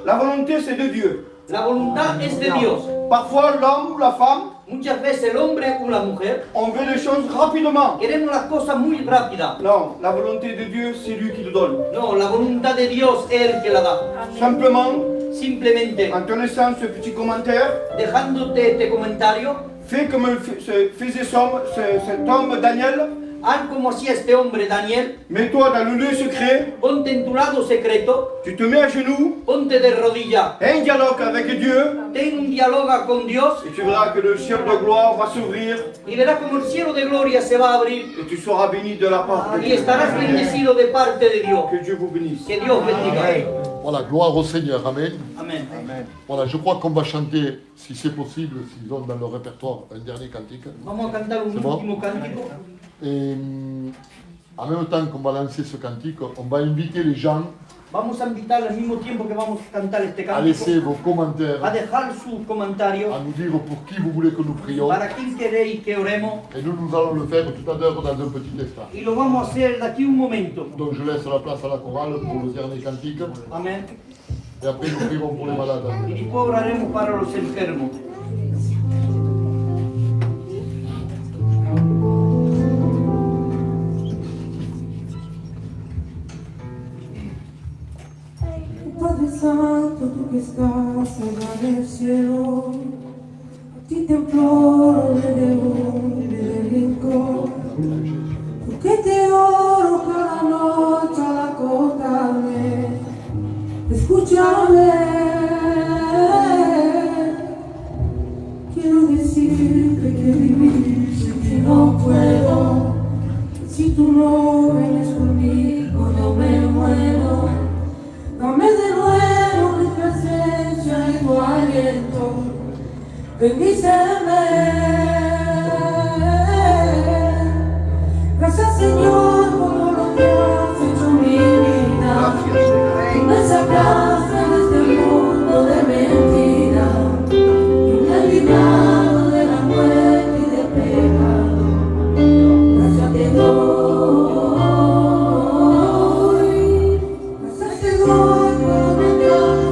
La volonté, c'est de Dieu. La voluntad es de Dios. Parfois, l'homme ou la femme, Muchas veces el hombre o la mujer on veut les choses rapidement. queremos las cosas muy rápidas. Non, la volonté de Dieu, c'est lui qui le donne. No, la voluntad de Dios es el que la da. Simplement, Simplemente en te laissant ce petit commentaire, dejándote este comentario, fais comme faisait cet homme Daniel. haz como hacía este hombre Daniel. Mets-toi dans le lieu secret, Ponte en tu lado secreto, tu te mets à genoux, ponte de rodillas, un dialogue avec Dieu, ten un diálogo con Dios et tu verras que le ciel de gloire va s'ouvrir y verás como el cielo de gloria se va a abrir et tu seras béni de la part de y Dieu. estarás bendecido de parte de Dios. Que Dieu vous bénisse. Que Dios bendiga. Voilà, gloire au Seigneur, Amen. Amén. Voilà, je crois qu'on va chanter, si c'est possible, s'ils ont dans leur répertoire un dernier cantique. Vamos a cantar un C'est bon? último cántico. Et en même temps qu'on va lancer ce cantique, on va inviter les gens Vamos a invitar al mismo tiempo que vamos a cantar este à laisser cántico vos commentaires, a dejar sus comentarios à nous dire pour qui vous voulez que nous prions. para quien queréis que oremos Et nous allons le faire tout à l'heure dans un petit instant. y lo vamos a hacer de aquí un momento. Donc je laisse la place à la chorale pour le dernier cantique. Amén. Et après nous prierons pour les malades. Y después oraremos para los enfermos. Padre Santo, tú que estás allá en el cielo, a ti te imploro desde el rincón. Tú que te oro cada noche al acostarme, escúchame. Quiero decirte que vivir sin ti no puedo. Si tú no vienes conmigo, yo me muero. Dame de nuevo mi presencia y tu aliento. Bendíceme. Gracias, Señor, por lo que has hecho en mi vida. Tú me sacaste de este mundo de mentira. Tú me has librado de la muerte y del pecado. Gracias te doy. Gracias te doy por lo que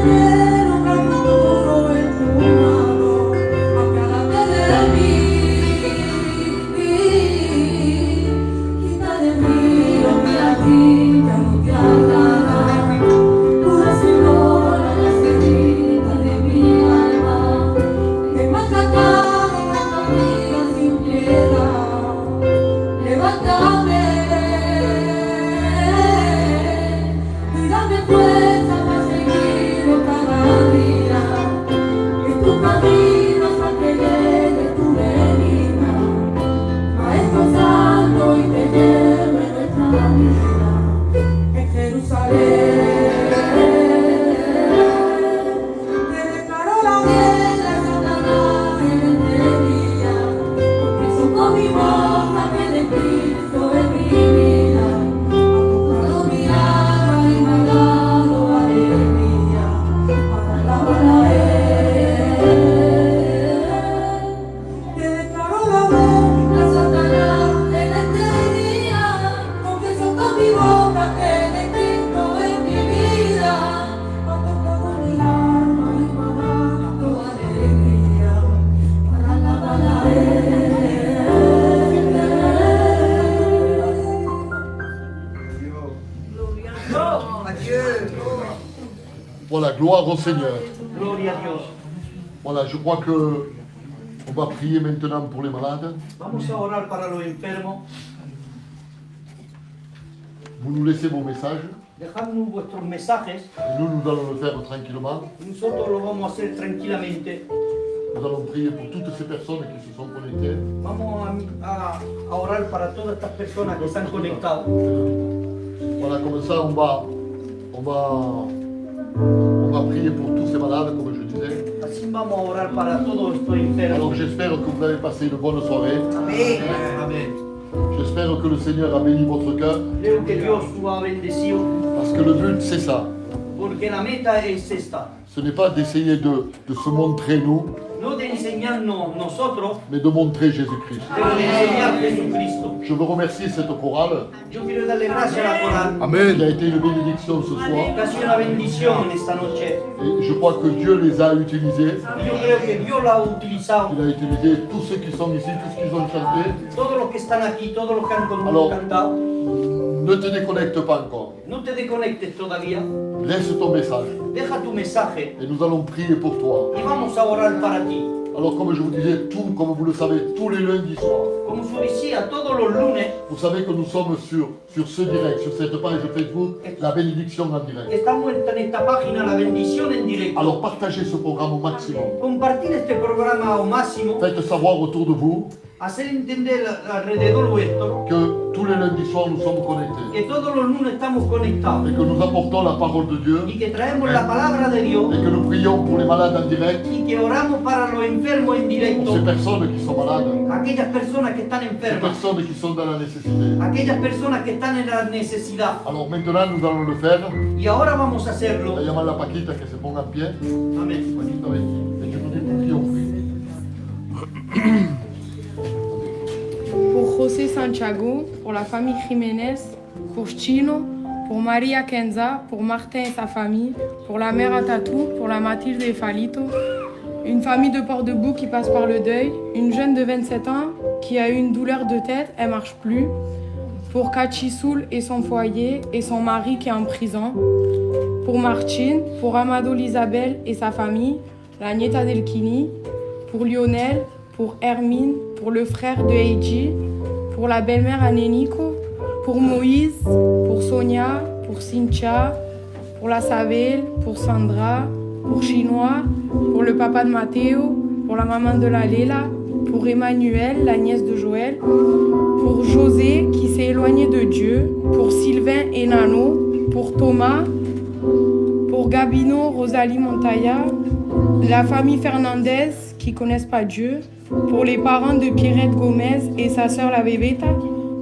cielo cantando en tu mano, apiádate de mí, quita de mí lo que a ti ya no te agrada, cura Señor las heridas de mi alma, que maltrataron esta vida sin piedad, levántame. Y dame fuerza para seguirlo cada día, que tu camino hasta que llegue tu venida, Maestro Santo, y te lleve nuestra vida en Jerusalén. Te declaro la guerra, Satanás, en este día, porque supo mi boca que de Cristo es mi vida. Mi alma y me ha dado alegría para alabar a Él. Te declaro la boca, Satanás, en este día, confieso con mi boca que de Cristo es mi vida. Ha tocado mi alma y me ha dado alegría para alabar a Él. Voilà, gloire au Seigneur. Gloria a Dios. Voilà, je crois que on va prier maintenant pour les malades. Vamos a orar para los enfermos. Vous nous laissez vos messages Dejadnos vuestros mensajes. et nous allons le faire tranquillement. Nosotros lo vamos a hacer tranquilamente. Nous allons prier pour toutes ces personnes qui se sont connectées. Vamos a orar para todas estas personas que están conectadas. Voilà, comme ça, on va prier pour tous ces malades, comme je disais. Así vamos a orar para todos estos enfermos. Alors j'espère que vous avez passé une bonne soirée. Amén. J'espère que le Seigneur a béni votre cœur, Creo que Dios lo ha bendecido, parce que le but c'est ça. porque la meta es esta. Ce n'est pas d'essayer de se montrer nous, No de enseñarnos nosotros, mais de montrer Jésus-Christ. pero de enseñar Jesucristo. Je veux remercier cette chorale Yo quiero darle gracias a la coral. qui a été une bénédiction ce soir. Que ha sido una bendición esta noche. Et je crois que Dieu les a utilisés. Y yo creo que Dios la ha utilizado. Il a utilisé tous ceux qui sont ici, tous ceux qui ont chanté. Todos los que están aquí, todos los que han Alors, cantado. ne te déconnecte pas encore. No te desconectes todavía. Laisse ton message. Deja tu mensaje Et nous allons prier pour toi. y vamos a orar para ti. Alors comme je vous disais, comme vous le savez, tous les lundis soirs, Como yo decía, todos los lunes vous savez que nous sommes sur ce direct, sur cette page Facebook, la bénédiction en direct. estamos en esta página, la bendición en directo. Alors partagez ce programme au maximum. Compartir este programa al máximo, Faites savoir autour de vous hacer entender alrededor vuestro que tous les lundis soirs nous sommes connectés que todos los lunes estamos conectados et que nous apportons la parole de Dieu y que traemos la palabra de Dios et que nous prions pour les malades en direct, y que oramos para los enfermos en pour directo, ces personnes qui sont malades, aquellas personas que están ces enfermas, personnes qui sont dans la nécessité. aquellas personas que están en la necesidad. Alors maintenant nous allons le faire. Y ahora vamos a hacerlo. La llamada a Paquita que se ponga en pie. Amén. Paquita, ven. Et tu nous dis pour qui on prie. Pour José Santiago, pour la famille Jiménez, pour Chino, pour Maria Kenza, pour Martin et sa famille, pour la mère Atatou, pour la Mathilde et Falito, une famille de Port-de-Bouc qui passe par le deuil, une jeune de 27 ans qui a eu une douleur de tête, elle marche plus, pour Kachisoul et son foyer et son mari qui est en prison, pour Martine, pour Amado Lisabel et sa famille, la Nieta Delkini, pour Lionel, pour Hermine, pour le frère de Eiji, pour la belle-mère Aneniko, pour Moïse, pour Sonia, pour Cynthia, pour la Sabelle, pour Sandra, pour Chinois, pour le papa de Mathéo, pour la maman de la Léla, pour Emmanuel, la nièce de Joël, pour José qui s'est éloigné de Dieu, pour Sylvain et Nano, pour Thomas, pour Gabino, Rosalie Montaya, la famille Fernandez qui connaissent pas Dieu, pour les parents de Pierrette Gomez et sa sœur la Bébéta,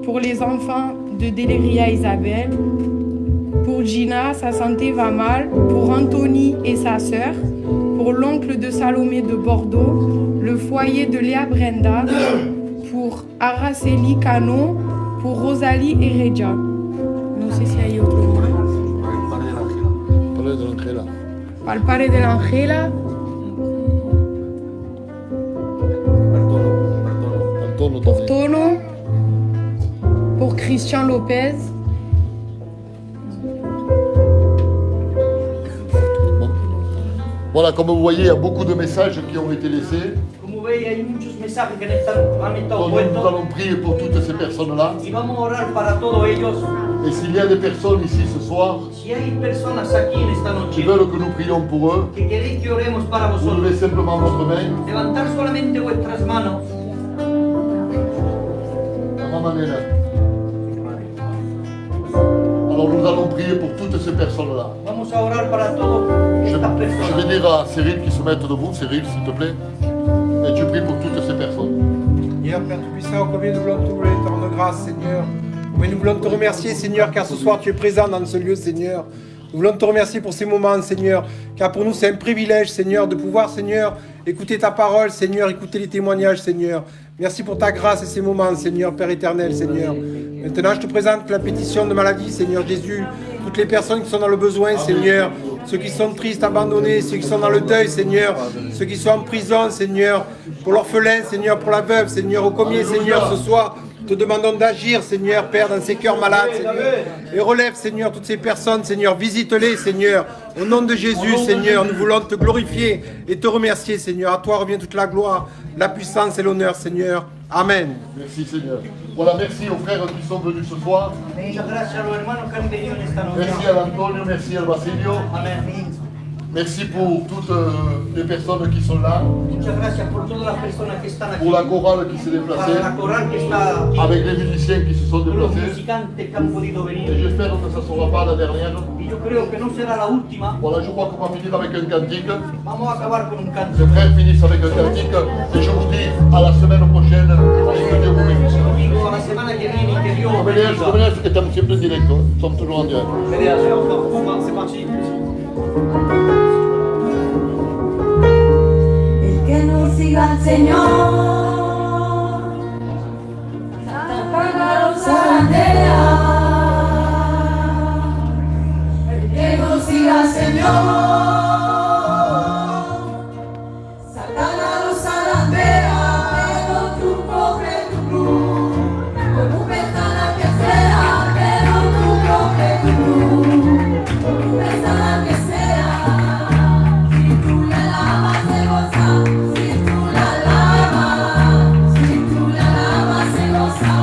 pour les enfants de Deleria Isabelle, pour Gina, sa santé va mal, pour Anthony et sa sœur, pour l'oncle de Salomé de Bordeaux, le foyer de Léa Brenda, pour Araceli Cano, pour Rosalie et Regia. No sé si hay otro más. Parlez de l'entrée là. para el padre de la Angela, Antonio pour también. Tono, pour Christian Lopez, Bon. Voilà, comme vous voyez, il y a beaucoup de messages qui ont été laissés. Como veis, hay muchos mensajes que han estado Donc, nous puestos. allons prier pour toutes ces personnes-là. Y vamos a orar para todos ellos. Et s'il y a des personnes ici ce soir Si hay personas aquí en esta qui noche veulent que nous prions pour eux, que queréis que oremos para vous vosotros, levez simplement votre main. levantar solamente vuestras manos. Maman Nena. Alors nous allons prier pour toutes ces personnes-là. Vamos a orar para todas Je estas vais personas. dire à Cyril qui se mette debout. Cyril, s'il te plaît. Et tu pries pour toutes ces personnes. Seigneur, Père Tout-Puissant, combien nous voulons te louer, te rendre grâce, Seigneur. Combien nous voulons te remercier, Seigneur, car ce soir tu es présent dans ce lieu, Seigneur. Nous voulons te remercier pour ces moments, Seigneur, car pour nous c'est un privilège, Seigneur, de pouvoir, Seigneur, écouter ta parole, Seigneur, écouter les témoignages, Seigneur. Merci pour ta grâce et ces moments, Seigneur, Père éternel, Seigneur. Maintenant, je te présente la pétition de maladie, Seigneur Jésus, toutes les personnes qui sont dans le besoin, Seigneur, ceux qui sont tristes, abandonnés, ceux qui sont dans le deuil, Seigneur, ceux qui sont en prison, Seigneur, pour l'orphelin, Seigneur, pour la veuve, Seigneur, au combien, Seigneur, ce soir, te demandons d'agir, Seigneur, Père, dans ces cœurs malades, Seigneur. Et relève, Seigneur, toutes ces personnes, Seigneur. Visite-les, Seigneur. Au nom de Jésus, Seigneur, nous voulons te glorifier et te remercier, Seigneur. À toi revient toute la gloire, la puissance et l'honneur, Seigneur. Amen. Merci Seigneur. Voilà, merci aux frères qui sont venus ce soir. Muchas gracias a los hermanos que han venido en esta noche. Merci à Antonio, merci à Basilio. Amén. Merci pour toutes les personnes qui sont là. Muchas gracias por todas las personas que están aquí. Pour la chorale qui s'est Para déplacée. la coral que está aquí. Avec les musiciens qui se sont Por los déplacés. musicantes que han podido Et venir. j'espère que ça ne sera pas la dernière. Y yo creo que no será la última. Voilà, je crois qu'on va finir avec un cantique. Vamos a acabar con un canto. Les frères finissent avec un cantique. Et je vous dis à la semaine prochaine. Et que Dieu vous bénisse. Digo, a la semana que viene y que Dios Comme bendiga. les estamos siempre en directo. Nous sommes toujours en direct. C'est parti. El que no siga al Señor, Santa los zarandea. El que no siga al Señor, Satanás los zarandea. Pero tú coge tu cruz, como persona que sea. Pero tú coge tu cruz, como persona que sea. Si tú la alabas se goza, si tú la alabas, si tú la alabas se goza,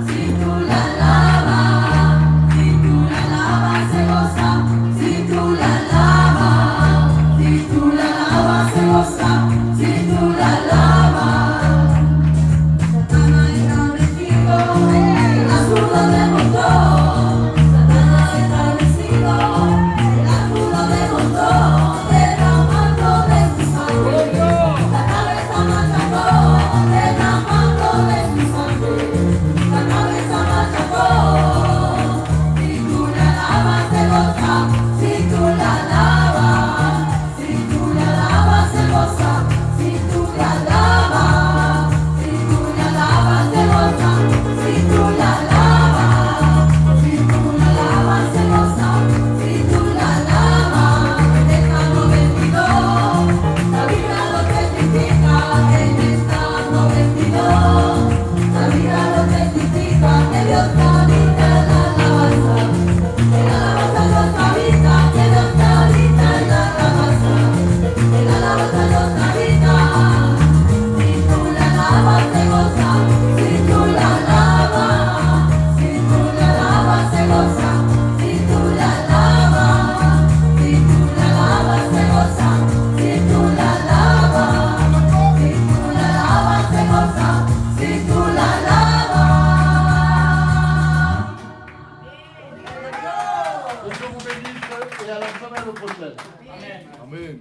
si tú la alabas, si tú la alabas se goza, si tú la alabas, si tú la alabas se goza, si tú la alabas. Satanás está vencido, el escudo derrotó. Satanás está vencido, el escudo derrotó. Derramando de su sangre, la cabeza machacó. Derramando de su sangre, la cabeza machacó. Si tú la alabas se goza, si tú la alabas, si tú la alabas se goza, si tú la alabas, si tú la alabas se goza, si tú la alabas, si tú la alabas se goza, si tú la alabas. En esta 92, la vida lo testifica. En esta 92, la vida lo testifica. Que Dios habita en la alabanza. En la alabanza Dios habita. Que Dios habita en la alabanza. En la alabanza Dios habita. Si tú la alabas se goza. Si tú la alabas. Si tú la alabas se goza. Si tú la alabas. Si tú la alabas se goza. Si tú la alabas. Si tú la alabas se goza. Si tú la alabas. Que Dieu vous bénisse et à la semaine prochaine. Amen.